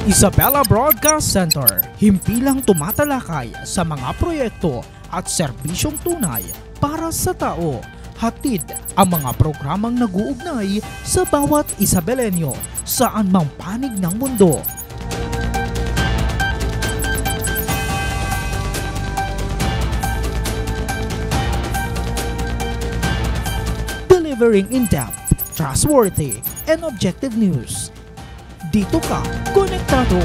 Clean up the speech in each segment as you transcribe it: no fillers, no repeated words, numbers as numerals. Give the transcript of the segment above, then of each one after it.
Isabela Broadcast Center, himpilang tumatalakay sa mga proyekto at serbisyong tunay para sa tao. Hatid ang mga programang nag-uugnay sa bawat Isabelenyo saan mang panig ng mundo. Delivering in-depth, trustworthy, and objective news. Dito ka, konektado.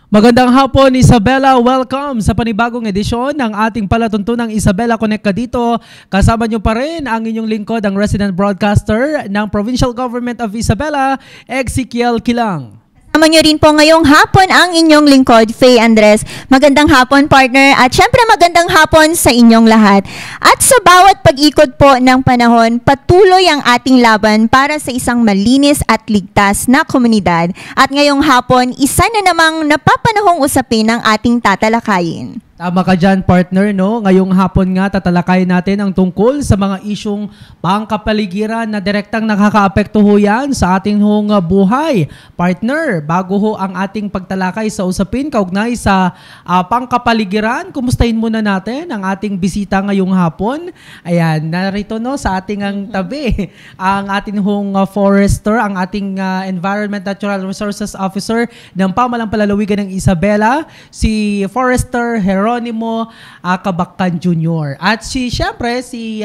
Magandang hapon, Isabela. Welcome sa panibagong edisyon ng ating palatuntunang Isabela Connect ka dito. Kasama nyo pa rin ang inyong lingkod, ang resident broadcaster ng Provincial Government of Isabela, Ezekiel Kilang. Kasama nyo rin po ngayong hapon ang inyong lingkod, Faye Andres. Magandang hapon, partner, at syempre magandang hapon sa inyong lahat. At sa bawat pag-ikot po ng panahon, patuloy ang ating laban para sa isang malinis at ligtas na komunidad. At ngayong hapon, isa na namang napapanahong usapin ang ating tatalakayin. Tama ka dyan, partner, no? Ngayong hapon nga, tatalakayin natin ang tungkol sa mga isyong pangkapaligiran na direktang nakakaapekto ho yan sa ating buhay. Partner, bago ho ang ating pagtalakay sa usapin, kaugnay sa pangkapaligiran, kumustahin muna natin ang ating bisita ngayong hapon. Ayan, narito no, sa ating ang tabi, ang ating forester, ang ating Environment Natural Resources Officer ng Pamalang Palalawigan ng Isabela, si Forester Jeronimo Kabakkan Jr. At syempre, si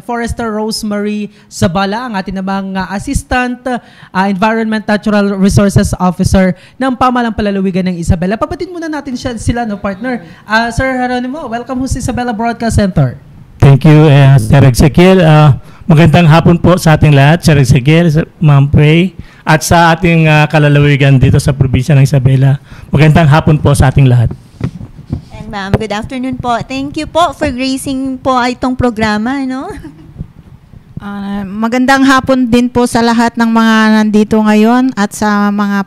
Forester Rosemary Zabala, ang ating namang Assistant Environment Natural Resources Officer ng Pamalang Palalawigan ng Isabela. Papatin muna natin sila, no, partner. Sir Jeronimo, welcome ho sa Isabela Broadcast Center. Thank you, Sir Ezekiel. Magandang hapon po sa ating lahat, Sir Ezekiel, Ma'am Faye, at sa ating kalalawigan dito sa probinsya ng Isabela. Magandang hapon po sa ating lahat. Ma'am, good afternoon po. Thank you po for gracing po itong programa, no? Magandang hapon din po sa lahat ng mga nandito ngayon at sa mga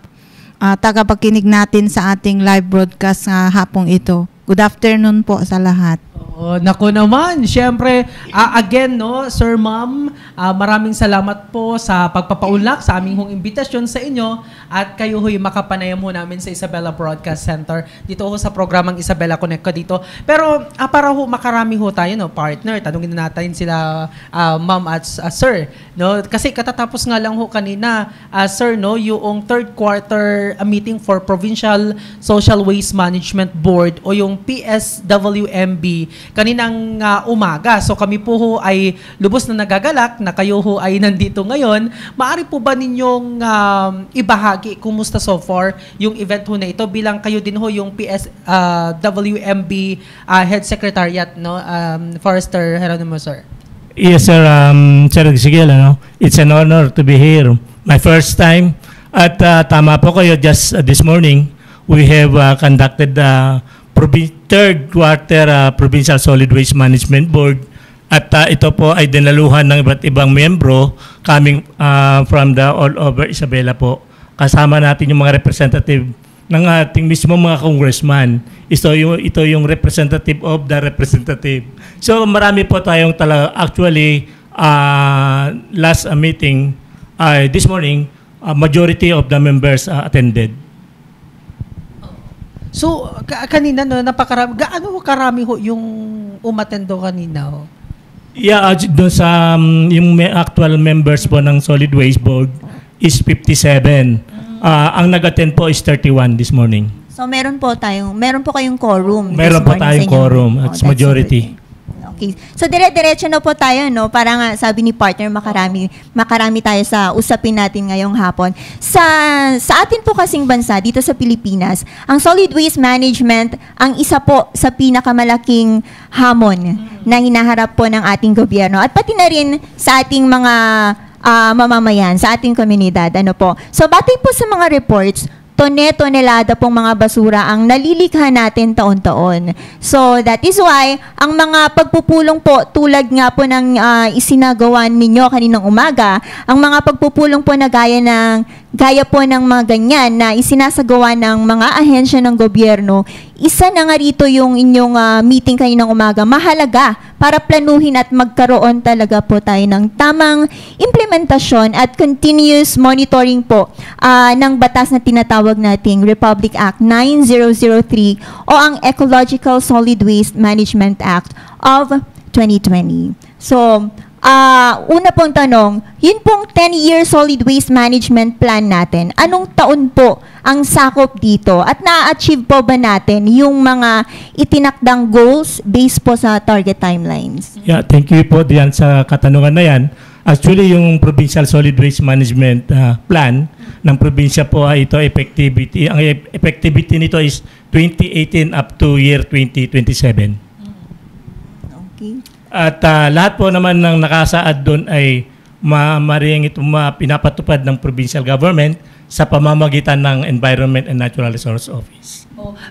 tagapakinig natin sa ating live broadcast hapong ito. Good afternoon po sa lahat. Naku naman, syempre, again, no, Sir Ma'am, maraming salamat po sa pagpapaunlak sa aming imbitasyon sa inyo at kayo ho'y makapanayam ho namin sa Isabela Broadcast Center dito ho sa programang Isabela Connect ka dito. Pero para ho makarami ho tayo, no, partner, tanungin na natin sila Ma'am at Sir, no, kasi katatapos nga lang ho kanina, Sir, no, yung third quarter meeting for Provincial Social Waste Management Board o yung PSWMB kaninang umaga. So kami po ho ay lubos na nagagalak na kayo ho ay nandito ngayon. Maaari po ba ninyong ibahagi kumusta so far yung event ho na ito bilang kayo din ho yung PSWMB Head Secretariat, no, Forester Jeronimo, sir? Yes, sir. Sir Ezekiel, it's an honor to be here. My first time. At tama po kayo, just this morning, we have conducted third quarter Provincial Solid Waste Management Board at ito po ay dinaluhan ng iba't ibang miyembro coming from the all over Isabela po. Kasama natin yung mga representative ng ating mismo mga congressman. Ito yung representative of the representative. So marami po tayong actually last meeting this morning, majority of the members attended. So, kanina, no, napakarami. Gaano karami ho yung umatendo kanina? Ho? Yeah, doon sa yung actual members po ng Solid Waste Board is 57. Ang nag-attend po is 31 this morning. So, meron po kayong quorum. Meron po tayong quorum. It's majority. Okay. So dire-diretso na po tayo, no? Para nga sabi ni partner, makarami tayo sa usapin natin ngayong hapon. Sa atin po kasing bansa dito sa Pilipinas, ang solid waste management ang isa po sa pinakamalaking hamon na hinaharap po ng ating gobyerno at pati na rin sa ating mga mamamayan, sa ating komunidad, ano po. So batay po sa mga reports, tonelada pong mga basura ang nalilikha natin taon-taon. So, that is why, ang mga pagpupulong po, tulad nga po ng isinagawa ninyo kaninang umaga, ang mga pagpupulong po na gaya po ng mga ganyan na isinasagawa ng mga ahensya ng gobyerno, isa na nga rito yung inyong meeting kaninang umaga, mahalaga para planuhin at magkaroon talaga po tayo ng tamang implementasyon at continuous monitoring po ng batas na tinatawag nating Republic Act 9003 o ang Ecological Solid Waste Management Act of 2020. So, una pong tanong, yun pong 10-year solid waste management plan natin, anong taon po ang sakop dito? At na-achieve po ba natin yung mga itinakdang goals based po sa target timelines? Yeah, thank you po diyan sa katanungan na yan. Actually, yung Provincial Solid Waste Management Plan ng probinsya po ay ito effectivity. Ang effectivity nito is 2018 up to year 2027. Okay. At lahat po naman ng nakasaad doon ay maring ito pinapatupad ng provincial government sa pamamagitan ng Environment and Natural Resource Office.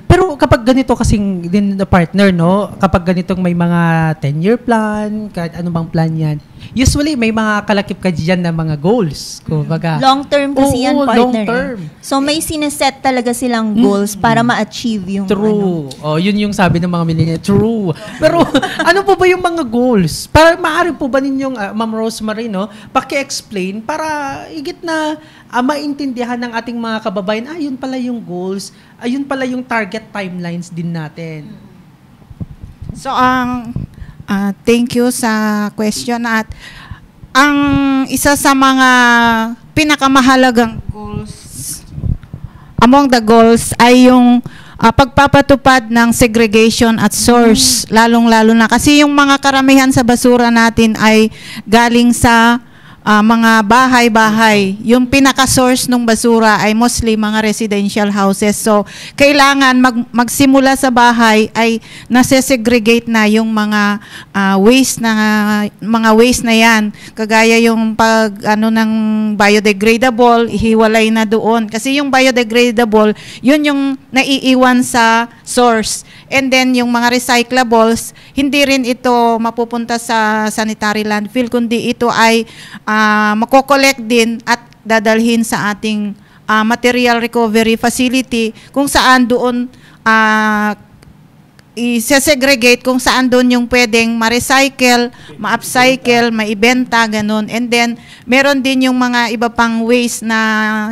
Pero kapag ganito kasing din na partner, no? Kapag ganitong may mga 10-year plan, kahit ano bang plan yan, usually may mga kalakip ka dyan na mga goals. Kumbaga. Long term kasi yan, partner. Long term. So may sineset talaga silang goals para ma-achieve yung True. Yun yung sabi ng mga millennial. True. Pero ano po ba yung mga goals? Para maaari po ba ninyong, Ma'am Rosemary, no, paki-explain para higit na maintindihan ng ating mga kababayan, yun pala yung goals, ayun pala yung target timelines din natin. So, thank you sa question. At ang isa sa mga pinakamahalagang goals, among the goals, ay yung pagpapatupad ng segregation at source, lalong-lalo na. Kasi yung mga karamihan sa basura natin ay galing sa mga bahay-bahay. Yung pinaka-source ng basura ay mostly mga residential houses. So, kailangan magsimula sa bahay ay nase-segregate na yung mga waste na yan. Kagaya yung ng biodegradable, ihiwalay na doon. Kasi yung biodegradable, yun yung naiiwan sa source. And then yung mga recyclables, hindi rin ito mapupunta sa sanitary landfill, kundi ito ay mako-collect din at dadalhin sa ating material recovery facility kung saan doon i-segregate kung saan doon yung pwedeng ma-recycle, ma-upcycle, maibenta, ganun. And then, meron din yung mga iba pang waste na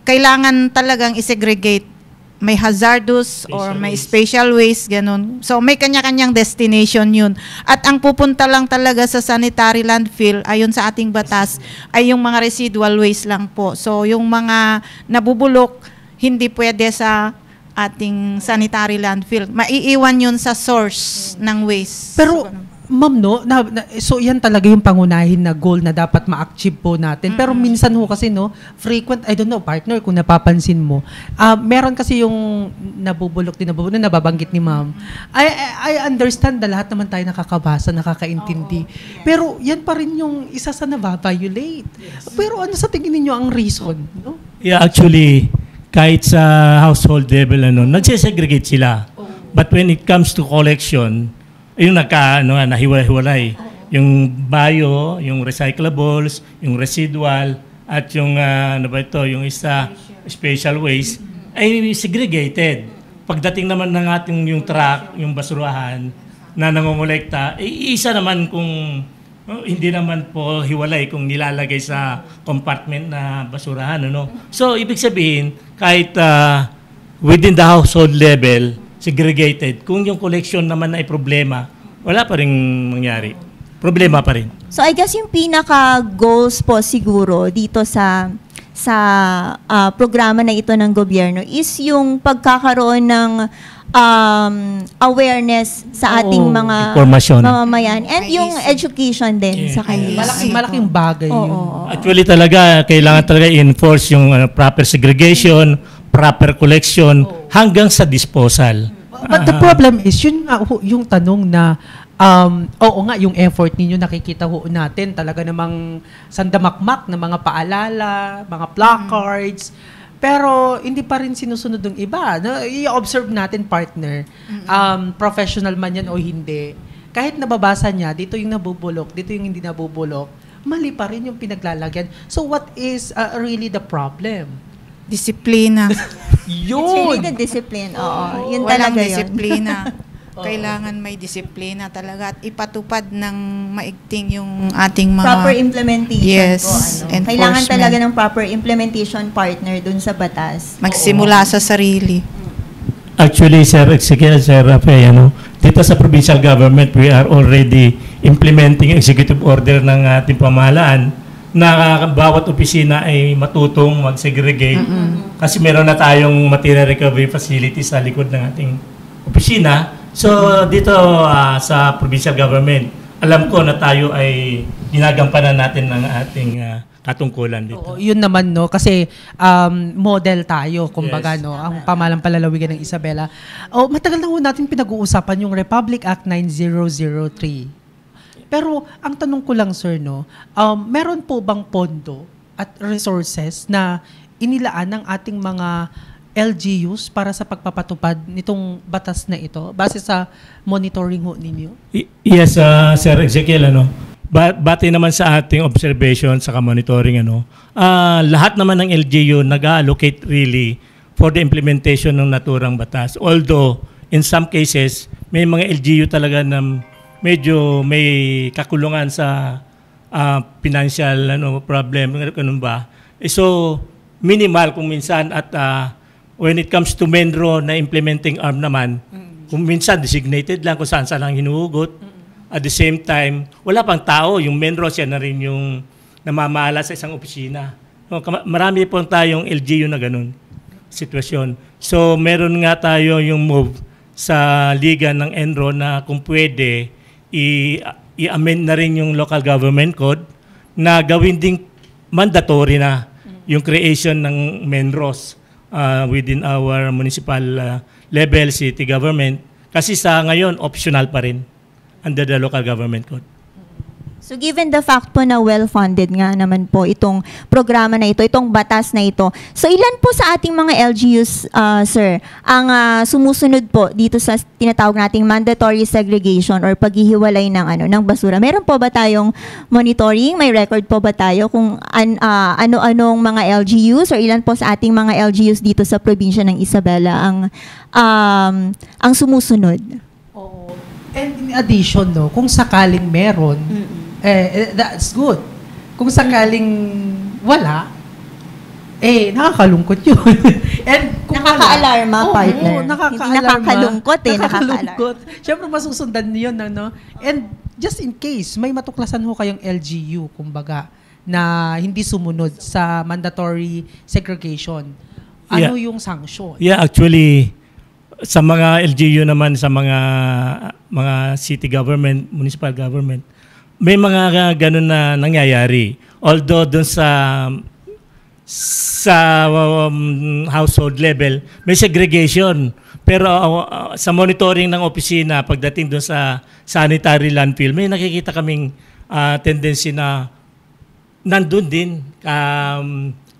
kailangan talagang i-segregate. May hazardous or may special waste, ganun. So, may kanya-kanyang destination yun. At ang pupunta lang talaga sa sanitary landfill, ayon sa ating batas, ay yung mga residual waste lang po. So, yung mga nabubulok, hindi pwede sa ating sanitary landfill. Maiiwan yun sa source ng waste. Pero, ma'am, no, so yan talaga yung pangunahin na goal na dapat ma-achieve po natin. Pero minsan ho kasi, no, frequent, I don't know, partner, kung napapansin mo, meron kasi yung nabubulok din, nababanggit ni ma'am. I understand na lahat naman tayo nakakabasa, nakakaintindi. Pero yan pa rin yung isa sa nababiolate. Pero ano sa tingin ninyo ang reason? No? Yeah, actually, kahit sa household level, nagsesegregate sila. But when it comes to collection, yung nahiwa-hiwalay. Yung bio, yung recyclables, yung residual, at yung, yung isa, special waste, ay segregated. Pagdating naman ng ating yung truck, yung basurahan, na nangongolekta, isa naman kung hindi naman po hiwalay kung nilalagay sa compartment na basurahan. So, ibig sabihin, kahit within the household level, segregated. Kung yung collection naman ay problema, wala pa rin mangyari. Problema pa rin. So I guess yung pinaka-goals po siguro dito sa programa na ito ng gobyerno is yung pagkakaroon ng awareness sa ating mga mamamayan and yung education din sa kanila. Malaking bagay yun. Actually talaga, kailangan talaga i-enforce yung proper segregation, proper collection, hanggang sa disposal. But the problem is, yun nga yung tanong na, oo nga, yung effort ninyo nakikita ho natin, talaga namang sandamakmak na mga paalala, mga placards, pero hindi pa rin sinusunod ng iba. No? I-observe natin, partner, professional man yan o hindi, kahit nababasa niya, dito yung nabubulok, dito yung hindi nabubulok, mali pa rin yung pinaglalagyan. So what is really the problem? Disiplina. It's Yun! really the discipline. Oo. Yun Walang talaga yun. disiplina. Kailangan may disiplina talaga at ipatupad ng maigting yung ating mga... Proper implementation Yes, po. Kailangan enforcement. talaga ng proper implementation partner dun sa batas. Magsimula sa sarili. Actually, Sir Ezekiel, Sir Rafe, dito sa provincial government, we are already implementing executive order ng ating pamahalaan na bawat opisina ay matutong mag-segregate. Kasi meron na tayong material recovery facility sa likod ng ating opisina. So, dito sa provincial government, alam ko na tayo ay ginagampanan natin ng ating katungkulan dito. Oo, yun naman, no? Kasi model tayo, kumbaga, Yes. no? Ang pamalang palalawigan ng Isabela. Oh, matagal na ho natin pinag-uusapan yung Republic Act 9003. Pero ang tanong ko lang, sir, no? Meron po bang pondo at resources na inilaan ng ating mga LGUs para sa pagpapatupad nitong batas na ito base sa monitoring ho ninyo? Yes, Sir Ezekiel, bati naman sa ating observation sa monitoring, lahat naman ng LGU nag-allocate really for the implementation ng naturang batas. Although, in some cases, may mga LGU talaga na medyo may kakulungan sa financial problem, ganun ba? So, minimal kung minsan at when it comes to MENRO na implementing arm naman, kung minsan designated lang kung saan lang hinuhugot. At the same time, wala pang tao. Yung MENRO siya na rin yung namamahala sa isang opisina. Marami po tayong LGU na ganun sitwasyon. So meron nga tayo yung move sa liga ng ENRO na kung pwede, i-amend na rin yung local government code na gawin ding mandatory na yung creation ng MENROs within our municipal level, city government. Kasi sa ngayon, optional pa rin under the local government code. So given the fact po na well-funded nga naman po itong programa na ito, itong batas na ito, so ilan po sa ating mga LGUs, sir, ang sumusunod po dito sa tinatawag nating mandatory segregation or paghihiwalay ng basura? Meron po ba tayong monitoring? May record po ba tayo kung ano-anong mga LGUs or ilan po sa ating mga LGUs dito sa probinsya ng Isabela ang sumusunod? Oo. And in addition, no, kung sakaling meron, that's good. Kung sakaling wala, nakakalungkot yun. And kung Nakaka-alarma, wala, partner. Oo, nakaka-alarma. Hindi nakakalungkot, Nakakalungkot. Siyempre, masusundan niyo yun, no? And just in case, may matuklasan ho kayong LGU, kumbaga, na hindi sumunod sa mandatory segregation. Ano yung sanction? Yeah, actually, sa mga LGU naman, sa mga city government, municipal government, may mga ganun na nangyayari. Although doon sa household level, may segregation. Pero sa monitoring ng opisina, pagdating doon sa sanitary landfill, may nakikita kaming tendency na nandun din,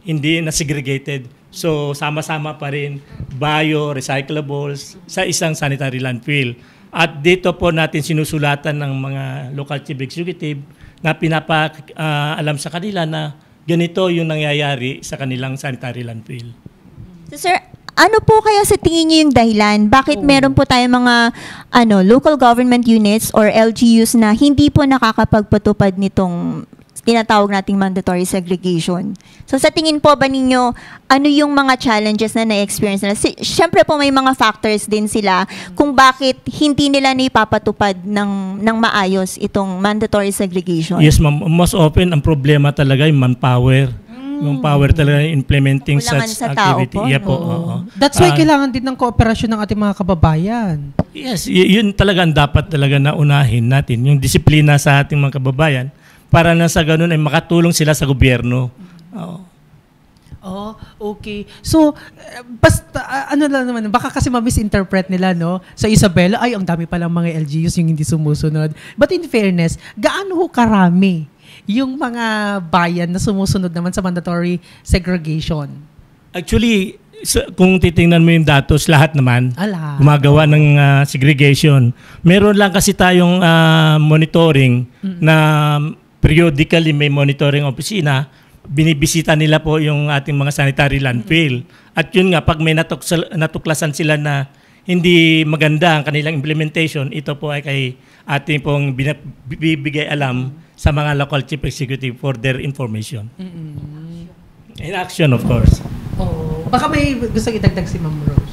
hindi na segregated. So, sama-sama pa rin bio, recyclables sa isang sanitary landfill. At dito po natin sinusulatan ng mga local chief executive na pinapaalam sa kanila na ganito yung nangyayari sa kanilang sanitary landfill. So, sir, ano po kaya sa tingin niyo yung dahilan? Bakit meron po tayong mga local government units or LGUs na hindi po nakakapagpatupad nitong tinatawag nating mandatory segregation? So sa tingin po ba ninyo, ano yung mga challenges na na-experience nila? Siyempre po may mga factors din sila kung bakit hindi nila naipapatupad ng maayos itong mandatory segregation. Yes, ma'am. Most often, ang problema talaga yung manpower. Yung power talaga implementing Kulangan such sa tao activity. po, Yeah, no? po, oo. That's why kailangan din ng kooperasyon ng ating mga kababayan. Yes, yun talaga ang dapat talaga na unahin natin. Yung disiplina sa ating mga kababayan para na sa ganun ay makatulong sila sa gobyerno. Oo. Oh, okay. So, basta, ano lang naman, baka kasi ma-misinterpret nila, no? Sa Isabela, ay, ang dami palang mga LGUs yung hindi sumusunod. But in fairness, gaano ho karami yung mga bayan na sumusunod naman sa mandatory segregation? Actually, kung titingnan mo yung datos, lahat naman Ala. gumagawa ng segregation. Meron lang kasi tayong monitoring na periodically may monitoring opisina binibisita nila po yung ating mga sanitary landfill. At yun nga, pag may natuklasan sila na hindi maganda ang kanilang implementation, ito po ay kay ating pong bibigay alam sa mga local chief executive for their information. In action, of course. Oh, baka may gusto idagdag si Ma'am Rose.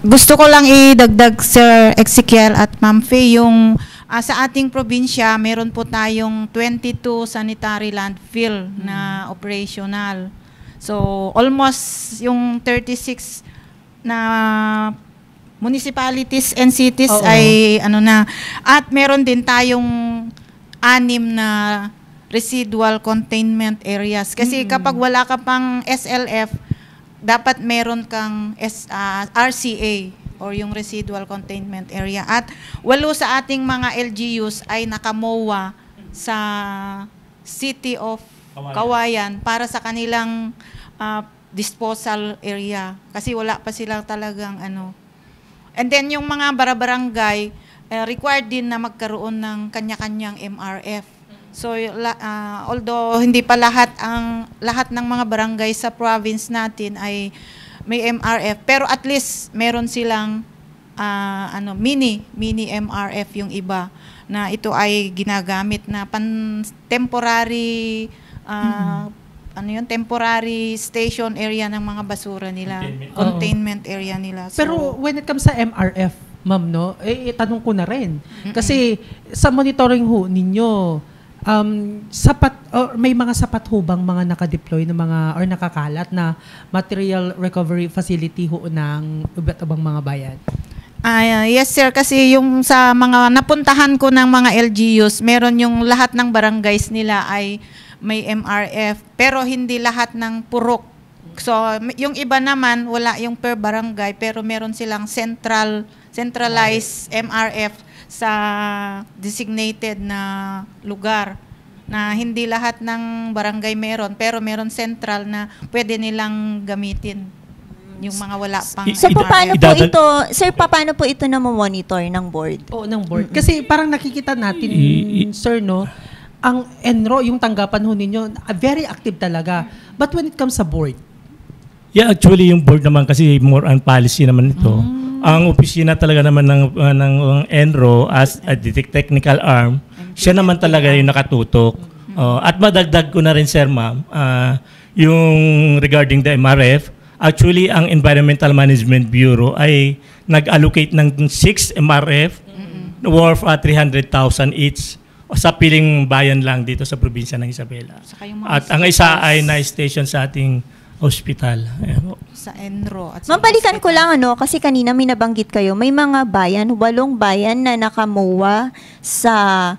Gusto ko lang idagdag, Sir Ezekiel at Ma'am Faye, yung sa ating probinsya, meron po tayong 22 sanitary landfill na operational. So, almost yung 36 na municipalities and cities ay ano na. At meron din tayong 6 na residual containment areas. Kasi kapag wala ka pang SLF, dapat meron kang RCA or yung residual containment area. At 8 sa ating mga LGUs ay nakamowa sa City of Kawayan para sa kanilang disposal area. Kasi wala pa silang talagang ano. And then yung mga barabarangay, required din na magkaroon ng kanya-kanyang MRF. So although hindi pa lahat ng mga barangay sa province natin ay may MRF, pero at least meron silang mini MRF yung iba na ito ay ginagamit na temporary temporary station area ng mga basura nila, containment area nila. So, pero when it comes sa MRF, ma'am, no, tanong ko na rin. Kasi sa monitoring ho ninyo, sapat or may mga sapat ho bang mga nakadeploy na mga or nakakalat na material recovery facility ho ng iba't ibang mga bayan? Yes sir, kasi yung sa mga napuntahan ko ng mga LGUs, meron yung lahat ng barangays nila ay may MRF, pero hindi lahat ng purok. So yung iba naman wala yung per barangay, pero meron silang centralized MRF sa designated na lugar, na hindi lahat ng barangay meron, pero meron central na pwede nilang gamitin yung mga wala pang So paano po ito, sir, paano po ito na monitor ng board? Oo, ng board. Kasi parang nakikita natin, sir, no, ang ENRO, yung tanggapan ho ninyo, very active talaga. But when it comes sa board? Yeah, actually yung board naman kasi more on policy naman ito. Ang opisina talaga naman ng ENRO as a technical arm, siya naman talaga yung nakatutok. At madagdag ko na rin, sir, ma'am, yung regarding the MRF, actually ang Environmental Management Bureau ay nag-allocate ng 6 MRF worth 300,000 each sa piling bayan lang dito sa probinsya ng Isabela. At ang isa ay na-station sa ating hospital. Sa ENRO. At sa Mabalikan ko lang kasi kanina may nabanggit kayo, may mga bayan, 8 bayan na nakamuwa sa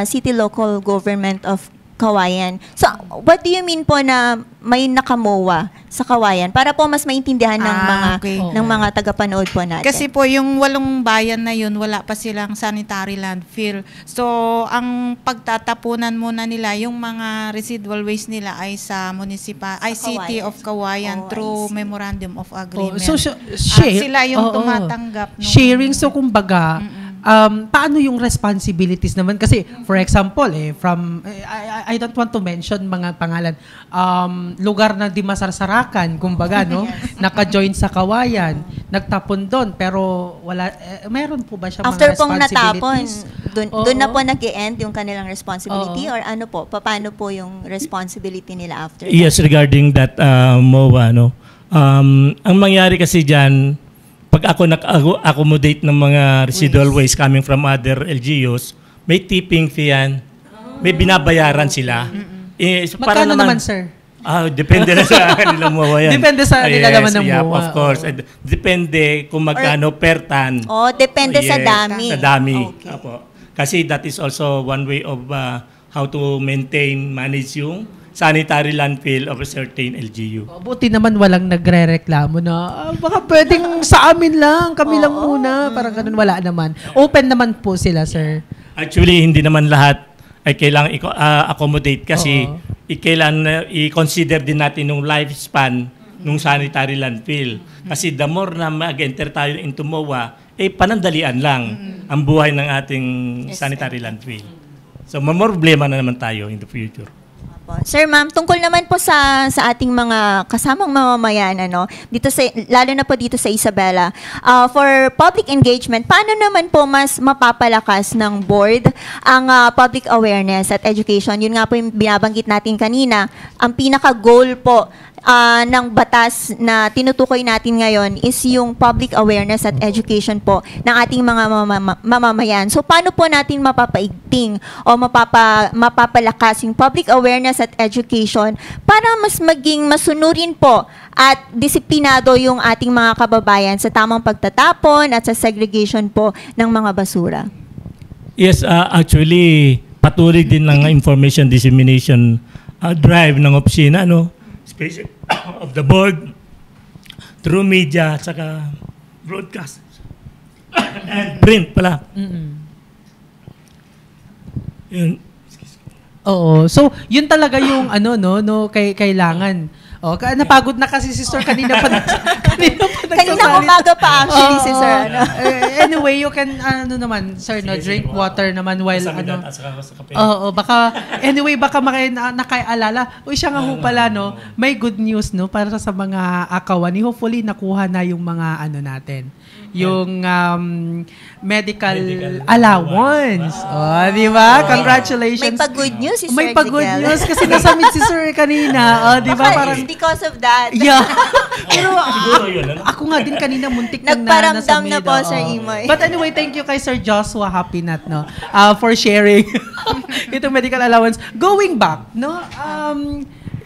City Local Government of Kawayan. So, what do you mean po na may nakamowa sa Kawayan? Para po mas maintindihan ng mga tagapanood po natin. Kasi po yung 8 bayan na yun, wala pa silang sanitary landfill. So, ang pagtatapunan muna nila, yung mga residual waste nila ay sa City of Kawayan through Memorandum of Agreement. So, sila yung tumatanggap. Sharing, so kumbaga, paano yung responsibilities naman? Kasi, for example, I don't want to mention mga pangalan, lugar na di masarsarakan, kumbaga, no? Naka-join sa Kawayan, nagtapon doon, pero wala, meron po ba siya after mga pong natapon, responsibilities? doon na po nag-e-end yung kanilang responsibility or ano po? Paano po yung responsibility nila after that? Yes, regarding that MOA, no? Ang mangyari kasi dyan, pag ako nag-accommodate ng mga residual waste coming from other LGUs, may tipping fee yan. May binabayaran sila. Magkano naman, sir? Depende na sa kanilang MOA yan. Depende sa nilalaman ng MOA. Of course. Depende kung magkano per ton. Depende sa dami. Sa dami. Okay. Apo. Kasi that is also one way of how to manage yung sanitary landfill of a certain LGU. Buti naman walang nagre-reklamo na baka pwedeng sa amin lang, kami lang muna. Parang ganun, wala naman. Open naman po sila, sir. Actually, hindi naman lahat ay kailangang accommodate kasi kailangan i-consider din natin yung lifespan ng sanitary landfill. Kasi the more na mag-enter tayo into MOA, panandalian lang ang buhay ng ating sanitary landfill. So, mamroblema na naman tayo in the future. Sir, ma'am, tungkol naman po sa ating mga kasamang mamamayan, dito lalo na po dito sa Isabela, for public engagement, paano naman po mas mapapalakas ng board ang public awareness at education? Yun nga po yung binabanggit natin kanina, ang pinaka-goal po ng batas na tinutukoy natin ngayon is yung public awareness at education po ng ating mga mamamayan. So, paano po natin mapapaigting o mapapalakas yung public awareness at education para mas maging masunurin po at disiplinado yung ating mga kababayan sa tamang pagtatapon at sa segregation po ng mga basura? Yes, actually, patuloy din ng information dissemination drive ng opisina, especially of the board, through media, at saka broadcast, and print pala. Yun. Oo. So, yun talaga yung kailangan. Napagod na kasi si Sir kanina pa Kanina umaga pa actually si Sir. Anyway, you can Sir, drink water naman while baka nakaialala. Uy, siya nga ho pala, may good news, para sa mga akawani. Hopefully, nakuha na yung mga natin. Yung medical allowance. Di ba? Congratulations. May pa-good news si Sir. May pa-good news kasi nasamit si Sir kanina. Di ba? Parang because of that. Yeah. Pero ako nga din kanina muntik nagparamdam na po, Sir Imoy. But anyway, thank you kay Sir Joshua Hapinat for sharing itong medical allowance. Going back,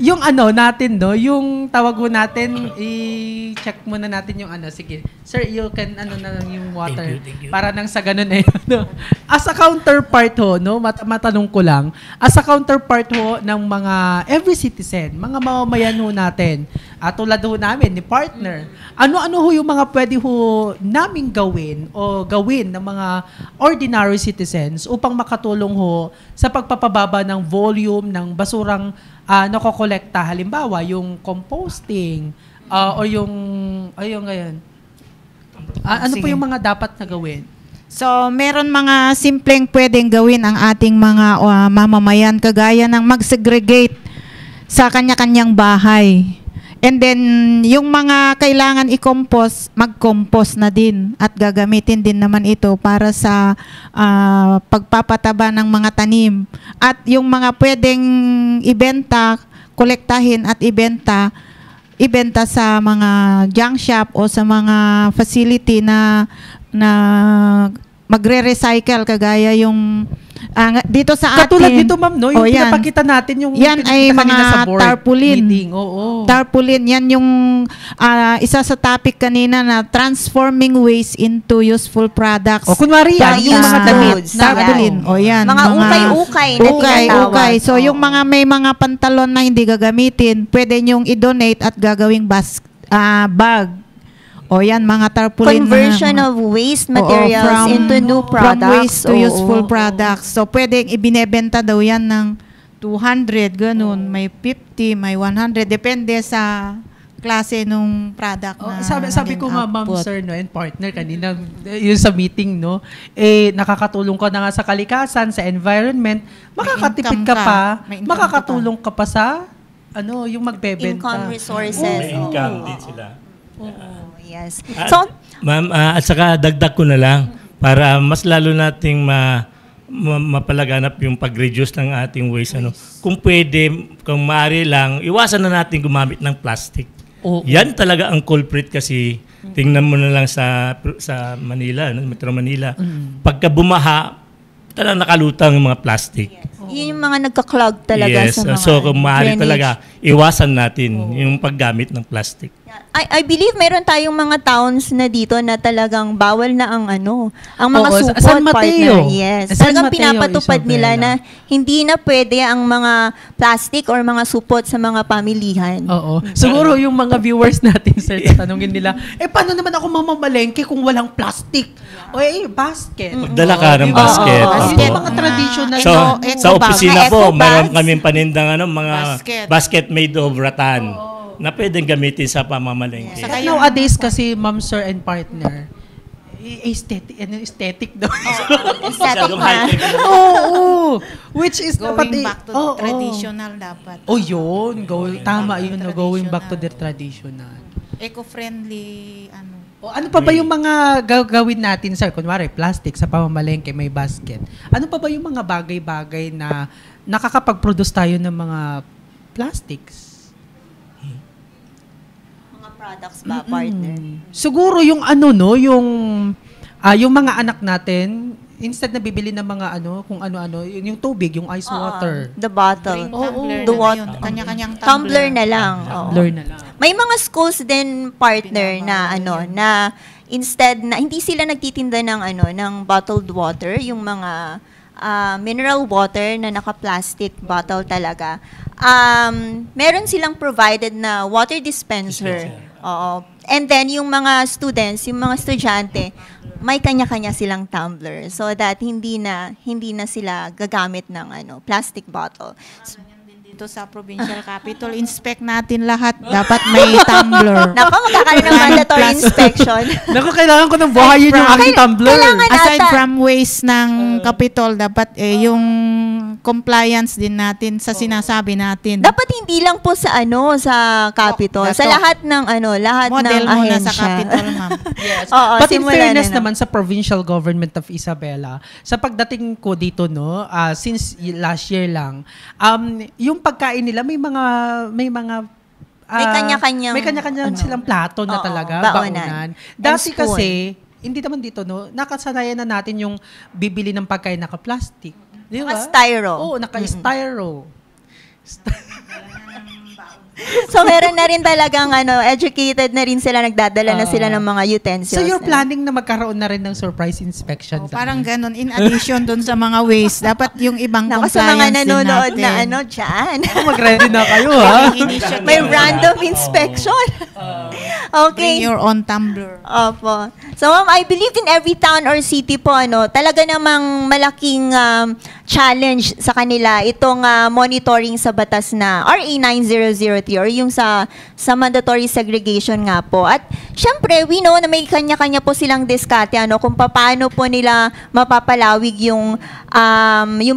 yung natin, yung tawag mo natin, i-check muna natin yung sige. Sir, you can, yung water. Thank you. Para nang sa ganun As a counterpart matanong ko lang, as a counterpart ng mga every citizen, mga mamamayan natin, tulad namin, ni partner, ano yung mga pwede naming gawin o gawin ng mga ordinary citizens upang makatulong sa pagpapababa ng volume ng basurang nakokolekta, halimbawa yung composting o yung ngayon. Ano po yung mga dapat na gawin? So, meron mga simpleng pwedeng gawin ang ating mga mamamayan, kagaya ng mag-segregate sa kanya-kanyang bahay. And then, yung mga kailangan i-compost, mag-compost na din at gagamitin din naman ito para sa pagpapataba ng mga tanim. At yung mga pwedeng ibenta, kolektahin at ibenta sa mga junk shop o sa mga facility na magre-recycle, kagaya yung dito sa atin. Katulad dito, ma'am, yung pinapakita natin yung yan ay mga sa board tarpaulin. Meeting. Oo. Tarpaulin, yan yung isa sa topic kanina na transforming waste into useful products. O kunwari yan, yung mga damit. Tarpaulin. Yan. Mga ukay-ukay na tinatawag. Ukay. So, yung mga may mga pantalon na hindi gagamitin, pwede nyong i-donate at gagawing bag. Yan, mga tarpaulin. Conversion of waste materials into new products. From waste to useful products. So, pwedeng ibinebenta daw yan ng 200, ganun. May 50, may 100. Depende sa klase nung product na sabi ko nga, ma'am, sir, and partner, kanina, yun sa meeting, nakakatulong ka na nga sa kalikasan, sa environment, makakatipid ka pa, makakatulong ka pa sa, yung magbebenta. Income resources. May income din sila. Yes. So, ma'am, at saka dagdag ko na lang para mas lalo nating mapalaganap yung pag-reduce ng ating waste. Kung pwede, kung maaari lang, iwasan na natin gumamit ng plastic. Yan talaga ang culprit kasi tingnan mo na lang sa Manila, Metro Manila. Pagka bumaha, talagang nakalutang yung mga plastic. Yun yung mga nagka-clog talaga sa mga so kung maaari talaga, iwasan natin yung paggamit ng plastic. I believe meron tayong mga towns na dito na talagang bawal na ang mga supot, San Mateo. partner. Yes. San Talagang Mateo, pinapatupad nila na hindi na pwede ang mga plastic or mga supot sa mga pamilihan. Oo. Siguro yung mga viewers natin, sir, tatanungin nila, paano naman ako mamamalengke kung walang plastic? Basket. Magdala ka ng basket. Yung mga traditional. So, sa opisina po, Eco mayroon bags. kaming panindang mga basket made of rattan na pwedeng gamitin sa pamamalengke. But nowadays kasi, ma'am, sir, and partner, aesthetic daw. Aesthetic Masyadong na. high-tech. Oo. Which is Going back to Oo. traditional dapat. Oh, yun. Tama back to yun. No, going back to traditional. their traditional. Eco-friendly, O, ano pa ba yung mga gagawin natin, sir? Kunwari, plastic sa pamamalengke, may basket. Ano pa ba yung mga bagay-bagay na nakakapag-produce tayo ng mga plastics? Mga products ba, partner? Siguro yung ano, no, yung mga anak natin, instead na bibili ng mga kung ano-ano, yung tubig, yung ice water. The bottle. green tumbler The na water. yun. Kanya-kanyang Tumbler na lang. Oo. Learn na lang. May mga schools din partner na instead na hindi sila nagtitinda ng ng bottled water, yung mga mineral water na naka-plastic bottle talaga. Meron silang provided na water dispenser. Oo. And then yung mga students, yung mga estudyante, may kanya-kanya silang tumbler so that hindi na sila gagamit ng plastic bottle. Dito sa provincial capital, inspect natin lahat. Dapat may tumbler. Nako, magkakaroon ng mandatory inspection. Naku, kailangan ko ng buhayin yung aking tumbler. kailangan Aside ata- from waste ng Capitol, dapat yung compliance din natin sa sinasabi natin. Dapat hindi lang po sa sa Capitol, sa Dato. lahat ng lahat Model ng muna ahensya. sa Capitol, ma'am. Oo, But in simulan fairness na. naman sa provincial government of Isabela, sa pagdating ko dito, no, since last year lang, yung pagkain nila may mga May kanya-kanyang- may kanya-kanyang silang plato na Oo, talaga, baonan. baonan. And Dati spoon. kasi, hindi naman dito, no, nakasanayan na natin yung bibili ng pagkain naka-plastic. Di ba? Naka-styro. Oo, naka-styro. So meron na rin talagang educated na rin sila, nagdadala na sila ng mga utensils. So you're na. planning na magkaroon na rin ng surprise inspection? Parang ganun. In addition dun sa mga waste, dapat yung ibang Nako, sa compliance mga din nanonood natin. na dyan. Mag-ready na kayo, ha? Initiative. May random inspection. Bring Okay. your own tumbler. Opo. So, ma'am, I believe in every town or city po, talaga namang malaking challenge sa kanila itong monitoring sa batas na RA 9003 or yung sa mandatory segregation nga po. At syempre, we know na may kanya-kanya po silang diskarte kung paano po nila mapapalawig yung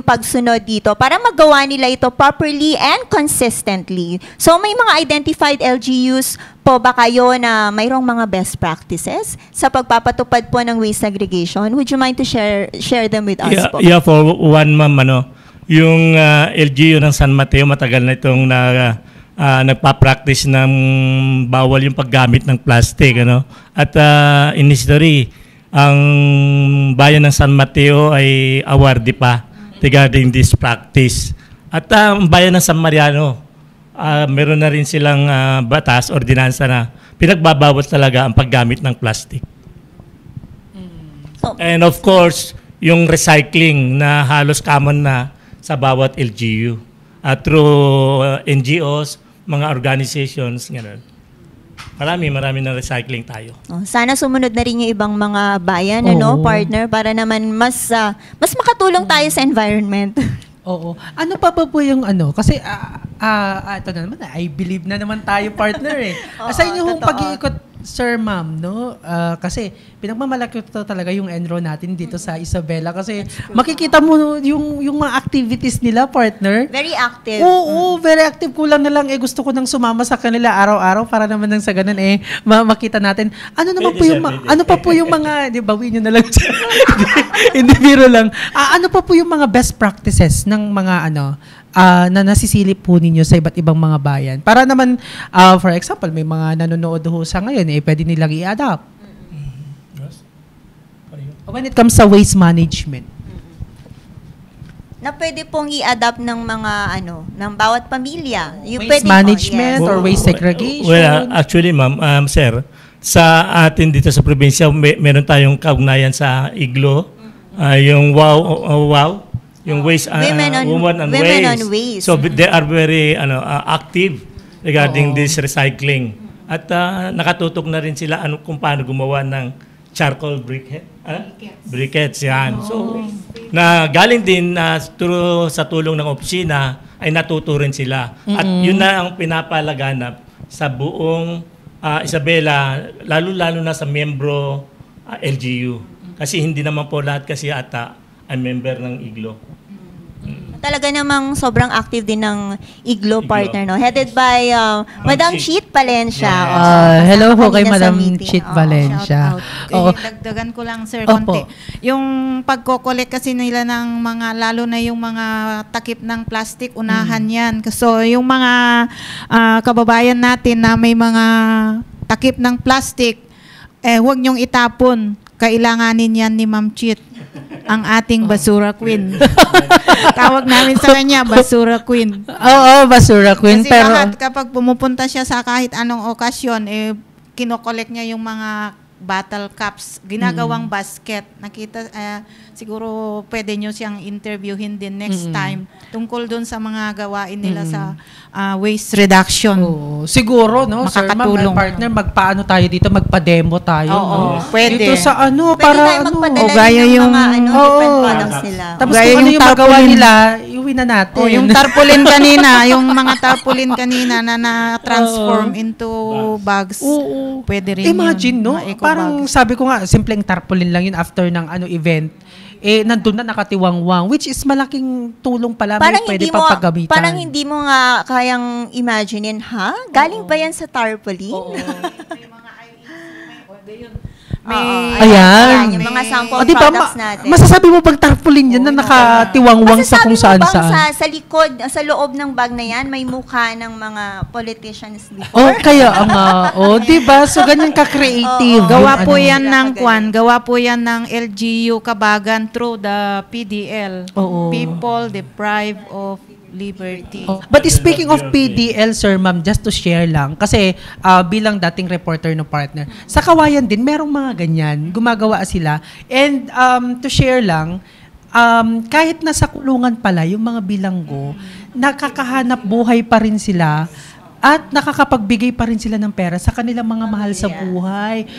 pagsunod dito para magawa nila ito properly and consistently. So, may mga identified LGUs po ba kayo na mayroong mga best practices sa pagpapatupad po ng waste segregation? Would you mind to share them with us po? Yeah, for one, ma'am, yung LGU ng San Mateo, matagal na itong nagpa-practice ng bawal yung paggamit ng plastic. At in history, ang bayan ng San Mateo ay awardee pa regarding this practice. At ang bayan ng San Mariano, meron na rin silang batas, ordinansa na pinagbabawal talaga ang paggamit ng plastic. So, And of course, yung recycling na halos common na sa bawat LGU. Through NGOs, mga organizations, gano'n. Marami na recycling tayo. sana sumunod na rin yung ibang mga bayan, Oo. partner, para naman mas makatulong tayo sa environment. Oo. Ano pa ba po yung Kasi, ito na naman, I believe na naman tayo, partner eh. Oo, Sa inyo hong totoo. pag-iikot, sir, ma'am, no? Kasi, pinagmamalaki ito talaga yung enro natin dito sa Isabela. Kasi, makikita mo yung mga activities nila, partner. Very active. Oo, very active. Kulang na lang gusto ko nang sumama sa kanila araw-araw para naman nang sa ganun makita natin. Ano naman Pwede, po sir, yung pwede. ano pa po yung mga, di bawin nyo na lang. Hindi biro lang. Ano pa po yung mga best practices ng mga na nasisilip po ninyo sa iba't ibang mga bayan? Para naman, for example, may mga nanonood ho sa ngayon, pwede nilang i-adapt. When it comes sa waste management. Na pwede pong i-adapt ng mga ng bawat pamilya. Waste management or waste segregation. Well, actually, ma'am, sir, sa atin dito sa probinsya, meron tayong kaugnayan sa IGLO, yung WOW, yung waste, Women on Waste. So they are very active regarding this recycling. At nakatutok na rin sila kung paano gumawa ng charcoal briquettes. Yan. So, na galing din sa tulong ng opisina ay natuto rin sila. At yun na ang pinapalaganap sa buong Isabela, lalo-lalo na sa miyembro LGU. Kasi hindi naman po lahat kasi ata ay member ng IGLO. Talaga namang sobrang active din ng IGLO IGLO. partner, no? Headed by Madam Cheat Valencia. Yes. Oo, Hello kasama po kay kanina sa Madam meeting. Cheat Oo. Valencia. Oo. Dagdagan ko lang, sir, Opo. konti. Yung pagko-collect kasi nila ng mga, lalo na yung mga takip ng plastic, unahan yan. So, yung mga kababayan natin na may mga takip ng plastic, huwag niyong itapon. Kailanganin yan ni Ma'am Cheat, ang ating basura queen. Tawag namin sa kanya, basura queen. Oo, basura queen. Kasi Pero, lahat, kapag pumupunta siya sa kahit anong okasyon, kinokollect niya yung mga bottle caps, ginagawang basket. Nakita, siguro pwede nyo siyang interviewin din next time tungkol dun sa mga gawain nila sa waste reduction. oo, siguro, no, Sir Ma'am, Makakatulong. partner, magpaano tayo dito, magpa-demo tayo. Oo, no? pwede. Dito sa Pwede para tayo magpadala o gaya din ng yung- mga different Oo. products nila. Tapos Gaya kung ano yung yung magawa tarpaulin. nila, iuwi na natin. O, yung tarpaulin kanina, yung mga tarpaulin kanina na na-transform into bags. Oo. Pwede rin Imagine, yun, no? mga eco Parang bags. sabi ko nga, simpleng tarpaulin lang yun after ng event. Nandun na nakatiwangwang, which is malaking tulong pala. Parang May pwede hindi mo pang paggamitan. parang hindi mo nga kayang imaginein, ha? Galing ba yan sa tarpaulin? Oo. May, Ayan. Yung mga sample O, di ba, products natin. masasabi mo pag tarpaulin yan na nakatiwangwang sa kung Masasabi mo saan-saan. bang sa likod, sa loob ng bag na yan, may mukha ng mga politicians before? Oh, kaya nga. Oh, 'di ba? So ganyan ka-creative. Oo. gawa Yung po ano. yan ng Magaling. kwan, gawa po yan ng LGU Kabagan through the PDL. Oo. People deprived of liberty. Oh, but speaking of PDL, Sir Ma'am, just to share lang, kasi bilang dating reporter no partner, sa Kawayan din, merong mga ganyan, gumagawa sila. And to share lang, kahit nasa kulungan pala, yung mga bilanggo, nakakahanap buhay pa rin sila at nakakapagbigay pa rin sila ng pera sa kanilang mga mahal sa buhay.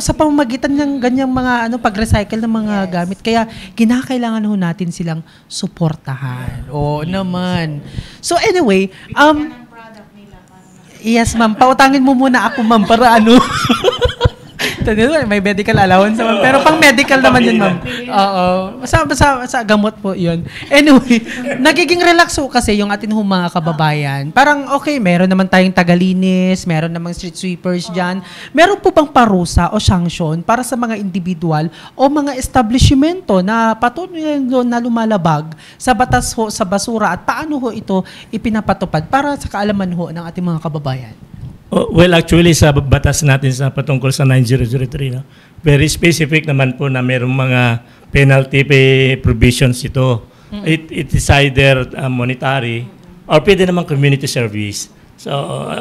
Sa pamamagitan ng ganyang mga pag-recycle ng mga gamit. Kaya kinakailangan ho natin silang suportahan. Oo naman. So anyway, yes ma'am, pautangin mo muna ako ma'am para may medical allowance naman. Pero pang medical naman yun, ma'am. Oo. Sa gamot po yun. Anyway, nagiging relax ho kasi yung atin mga kababayan. Parang okay, meron naman tayong tagalinis, meron namang street sweepers dyan. Meron po bang parusa o sanction para sa mga individual o mga establishmento na patuloy na lumalabag sa batas ho sa basura at paano ho ito ipinapatupad para sa kaalaman ho ng ating mga kababayan? Well, actually, sa batas natin sa patungkol sa 9003, no? Very specific naman po na mayroong mga penalty provisions ito. It is either monetary or pwede naman community service. So,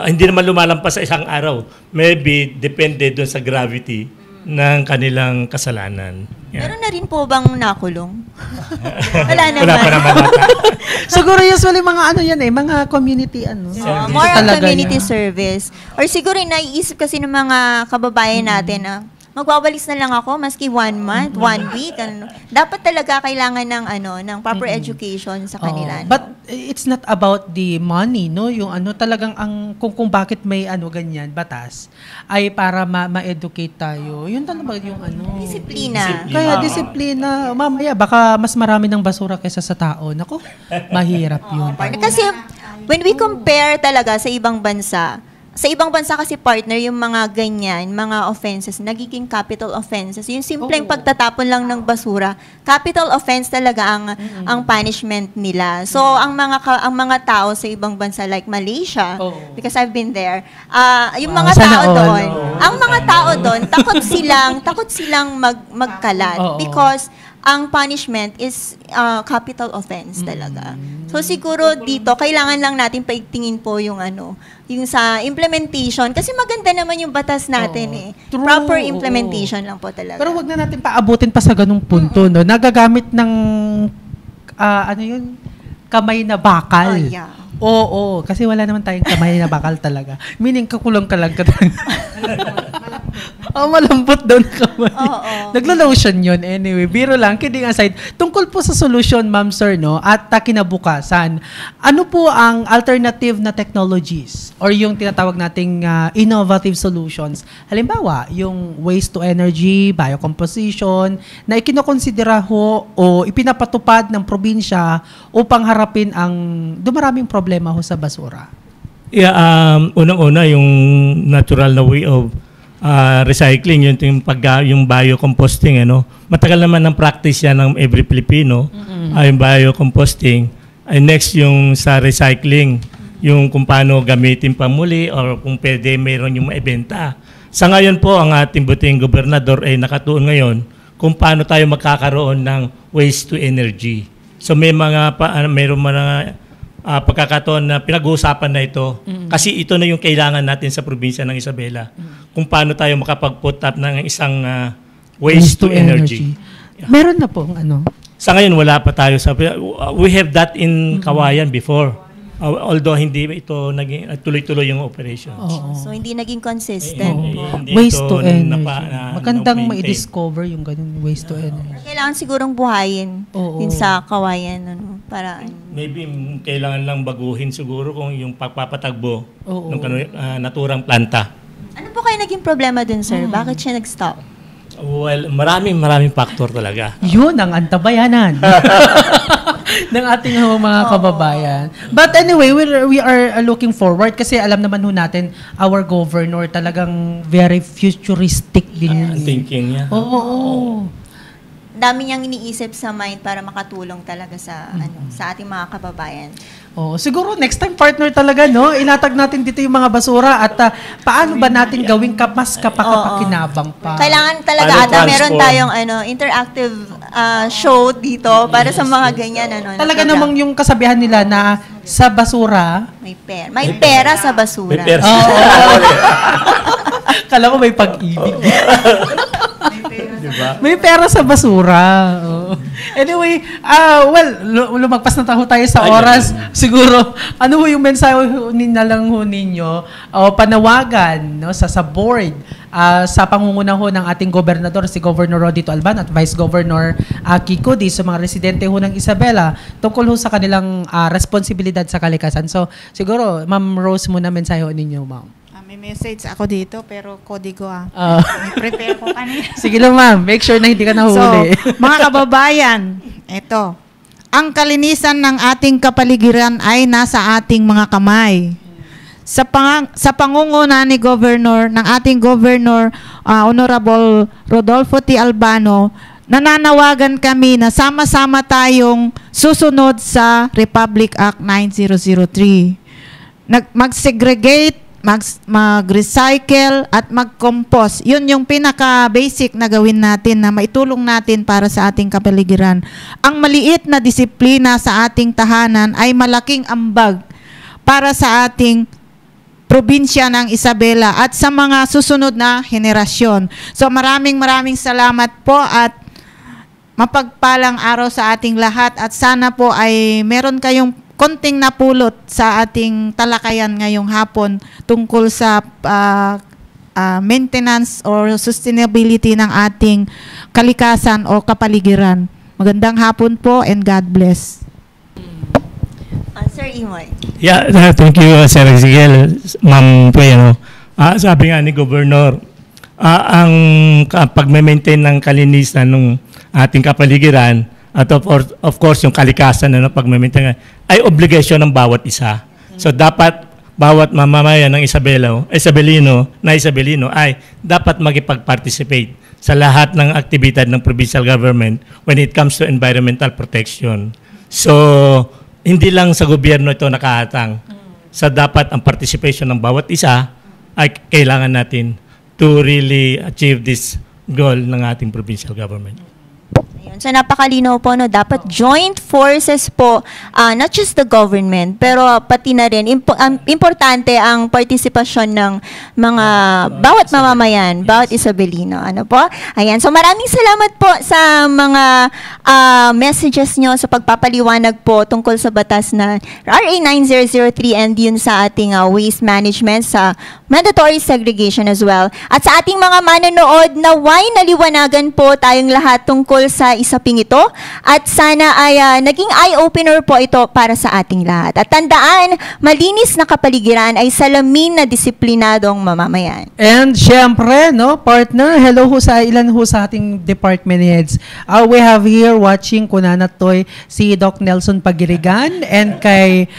hindi naman lumalampas sa isang araw. Maybe, depende doon sa gravity ng kanilang kasalanan. Yeah. Meron na rin po bang nakulong? Wala naman. Wala pa naman ata. Siguro usually mga mga community More on Talaga community yan. service. Or siguro naiisip kasi ng mga kababayan natin na magwawalis na lang ako maski 1 month, 1 week. Dapat talaga kailangan ng ng proper education sa kanila. no? But it's not about the money, no? Yung talagang kung bakit may ganyan batas ay para ma-educate tayo. Yun talaga yung Disiplina. Kaya disiplina. Mamaya baka mas marami ng basura kaysa sa tao. Nako, mahirap yun. Kasi when we compare talaga sa ibang bansa kasi partner yung mga ganyan, mga offenses, nagiging capital offenses. Yung simpleng pagtatapon lang ng basura, capital offense talaga ang punishment nila. So ang mga tao sa ibang bansa like Malaysia, because I've been there, yung mga Sana tao all, doon, ang mga tao doon, takot silang magkalat because ang punishment is capital offense talaga. So siguro dito kailangan lang natin paigtingin po yung yung sa implementation kasi maganda naman yung batas natin True, Proper implementation lang po talaga. Pero wag na natin paabutin pa sa ganung punto, no? Nagagamit ng kamay na bakal. Oh, yeah. Oo, kasi wala naman tayong kamay na bakal talaga. Meaning kakulang ka lang ka talaga. Malambot daw na kamay. Oo. Naglo-lotion yun anyway. Biro lang, kidding aside. Tungkol po sa solution, ma'am sir, no, at kinabukasan, ano po ang alternative na technologies or yung tinatawag nating innovative solutions? Halimbawa, yung waste to energy, biocomposition, na ikinokonsidera ho o ipinapatupad ng probinsya upang harapin ang dumaraming problema ho sa basura. Yeah, unang-una yung natural na way of recycling, yung biocomposting, ano. Matagal naman ang practice yan ng every Filipino, yung biocomposting. Next yung sa recycling, yung kung paano gamitin pa muli or kung pwede mayroon yung maibenta. Sa ngayon po, ang ating buting gobernador ay nakatuon ngayon kung paano tayo magkakaroon ng waste to energy. So may mayroong mga pagkakataon na pinag-uusapan na ito kasi ito na yung kailangan natin sa probinsya ng Isabela. Kung paano tayo makapag-put up ng isang waste to energy. Yeah. Meron na po ano. Sa ngayon wala pa tayo sa we have that in Kawayan before. Although hindi ito naging tuloy-tuloy yung operation. So hindi naging consistent. Hindi Waste ito to energy. Magandang na-maintain. ma-discover yung ganun waste to energy. Kailangan sigurong buhayin Oo. din sa Kawayan. Ano, para Maybe kailangan lang baguhin siguro kung yung pagpapatagbo Oo. ng naturang planta. ano po kayo naging problema dun, sir? Bakit siya nag-stop? Well, maraming factor talaga. Yun ang antabayanan ng ating mga kababayan. But anyway, we are looking forward kasi alam naman ho natin our governor talagang very futuristic din yun. Thinking niya. Oo. Dami niyang iniisip sa mind para makatulong talaga sa sa ating mga kababayan. Siguro next time partner talaga, no? Inatag natin dito yung mga basura at paano ba natin gawing mas kapakapakinabang pa? Kailangan talaga Ano, ata meron transform? tayong interactive show dito para sa mga ganyan na Talaga program. namang yung kasabihan nila na sa basura, may pera. May pera sa basura. May pera. kala ko may pag-ibig. Diba? May pera sa basura. Oo. Anyway, lumagpas na tayo sa oras. Siguro, ano ho yung mensahe na lang ho ninyo o panawagan no, sa board sa pangunguna ho ng ating gobernador, si Governor Rodito Alban at Vice Governor Kiko Di sa mga residente ho ng Isabela tungkol ho sa kanilang responsibilidad sa kalikasan. So, siguro, Ma'am Rose muna mensahe ho ninyo, ma'am. May message ako dito pero kodigo prepare ko kanina. Sige lang, ma'am. Make sure na hindi ka nahuli. So, mga kababayan, ito. Ang kalinisan ng ating kapaligiran ay nasa ating mga kamay. Sa pangunguna ni Governor, ng ating Governor, Honorable Rodolfo T. Albano, nananawagan kami na sama-sama tayong susunod sa Republic Act 9003. Mag-segregate, mag-recycle at mag-compost. Yun yung pinaka-basic na gawin natin na maitulong natin para sa ating kapaligiran. Ang maliit na disiplina sa ating tahanan ay malaking ambag para sa ating probinsya ng Isabela at sa mga susunod na henerasyon. So maraming salamat po at mapagpalang araw sa ating lahat at sana po ay meron kayong konting napulot sa ating talakayan ngayong hapon tungkol sa maintenance or sustainability ng ating kalikasan o kapaligiran. Magandang hapon po and God bless. Sir Imoy. Yeah, thank you, Sir Ezekiel. Ma'am Puy, sabi nga ni Governor, ang pag-maintain ng kalinisan ng ating kapaligiran at of course yung kalikasan na pag-maintain ay obligasyon ng bawat isa. So dapat bawat mamamayan ng Isabelino ay dapat makipag-participate sa lahat ng aktibidad ng provincial government when it comes to environmental protection. So hindi lang sa gobyerno ito nakahatang. Sa dapat ang participation ng bawat isa ay kailangan natin to really achieve this goal ng ating provincial government. So napakalinaw po, no, dapat joint forces po, not just the government, pero pati na rin, importante ang partisipasyon ng mga bawat mamamayan, bawat Isabelino. Ano po? Ayan. So maraming salamat po sa mga messages nyo sa pagpapaliwanag po tungkol sa batas na RA 9003 and yun sa ating waste management, sa mandatory segregation as well. At sa ating mga manonood, naway naliwanagan po tayong lahat tungkol sa isaping ito at sana ay naging eye-opener po ito para sa ating lahat. At tandaan, malinis na kapaligiran ay salamin na disiplinadong mamamayan. And syempre, no, partner, hello ho sa ilan ho sa ating department heads. We have here watching kunanatoy si Doc Nelson Pagirigan and kay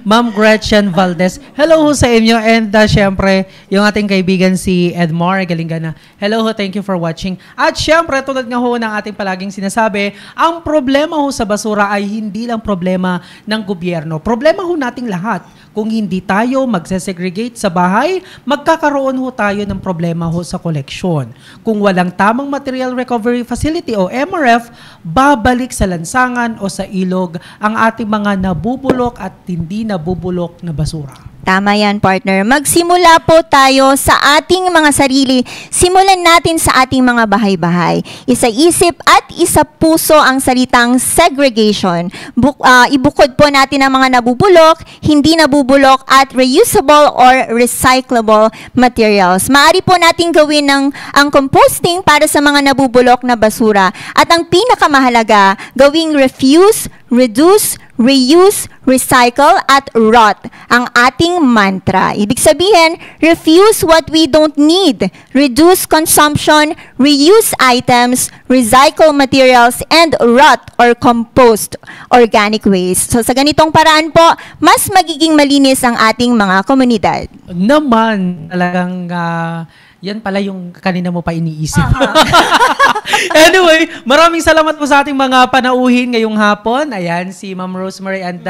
Ma'am Gretchen Valdez. Hello ho sa inyo and syempre, yung ating kaibigan si Edmar Galingana. Hello ho, thank you for watching. At syempre, tulad nga ho ng ating palaging sinasabi, ang problema ho sa basura ay hindi lang problema ng gobyerno. Problema ho nating lahat. Kung hindi tayo magsesegregate sa bahay, magkakaroon ho tayo ng problema ho sa koleksyon. Kung walang tamang Material Recovery Facility o MRF, babalik sa lansangan o sa ilog ang ating mga nabubulok at hindi nabubulok na basura. Tama yan, partner. Magsimula po tayo sa ating mga sarili. Simulan natin sa ating mga bahay-bahay. Isa-isip at isa-puso ang salitang segregation. Ibukod po natin ang mga nabubulok, hindi nabubulok, at reusable or recyclable materials. Maaari po natin gawin ang composting para sa mga nabubulok na basura. At ang pinakamahalaga, gawing refuse, reduce, reuse, recycle, at rot ang ating mantra. Ibig sabihin, refuse what we don't need, reduce consumption, reuse items, recycle materials, and rot or compost organic waste. So sa ganitong paraan po, mas magiging malinis ang ating mga komunidad. Naman, talagang yan pala yung kanina mo pa iniisip. Anyway, maraming salamat po sa ating mga panauhin ngayong hapon. Ayan, si Ma'am Rosemary and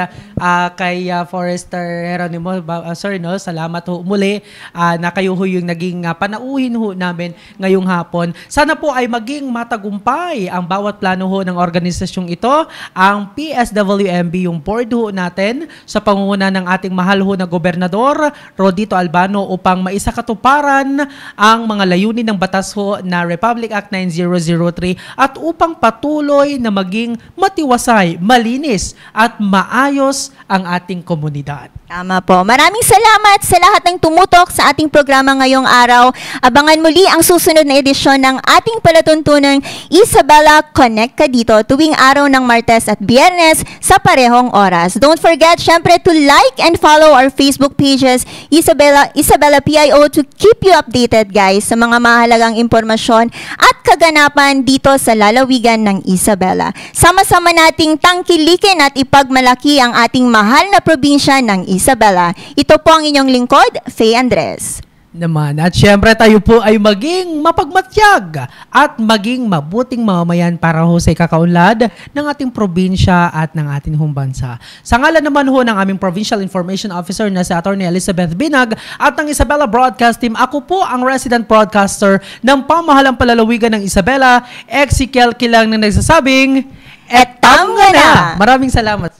kay Forester Geronimo. Sir, no, salamat ho muli na kayo ho yung naging panauhin ho namin ngayong hapon. Sana po ay maging matagumpay ang bawat plano ho ng organisasyong ito. Ang PSWMB, yung board ho natin sa pangunguna ng ating mahal ho na Gobernador, Rodito Albano, upang maisakatuparan ang mga layunin ng batas ho na Republic Act 9003 at upang patuloy na maging matiwasay, malinis at maayos ang ating komunidad. Tama po. Maraming salamat sa lahat ng tumutok sa ating programa ngayong araw. Abangan muli ang susunod na edisyon ng ating palatuntunang Isabela Connect ka dito tuwing araw ng Martes at Biyernes sa parehong oras. Don't forget, syempre, to like and follow our Facebook pages, Isabela PIO, to keep you updated, guys, sa mga mahalagang impormasyon at kaganapan dito sa lalawigan ng Isabela. Sama-sama nating tangkilikin at ipagmalaki ang ating mahal na probinsya ng Isabela. Ito po ang inyong lingkod, Faye Andres. Naman. At syempre tayo po ay maging mapagmatyag at maging mabuting mamamayan para ho sa ikakaunlad ng ating probinsya at ng ating bansa. Sa ngalan naman ho ng aming Provincial Information Officer na si Atty. Elizabeth Binag at ng Isabela Broadcast Team, ako po ang resident broadcaster ng pamahalang palalawigan ng Isabela, Ezekiel Kilang, na nagsasabing, Etam nga na! Maraming salamat.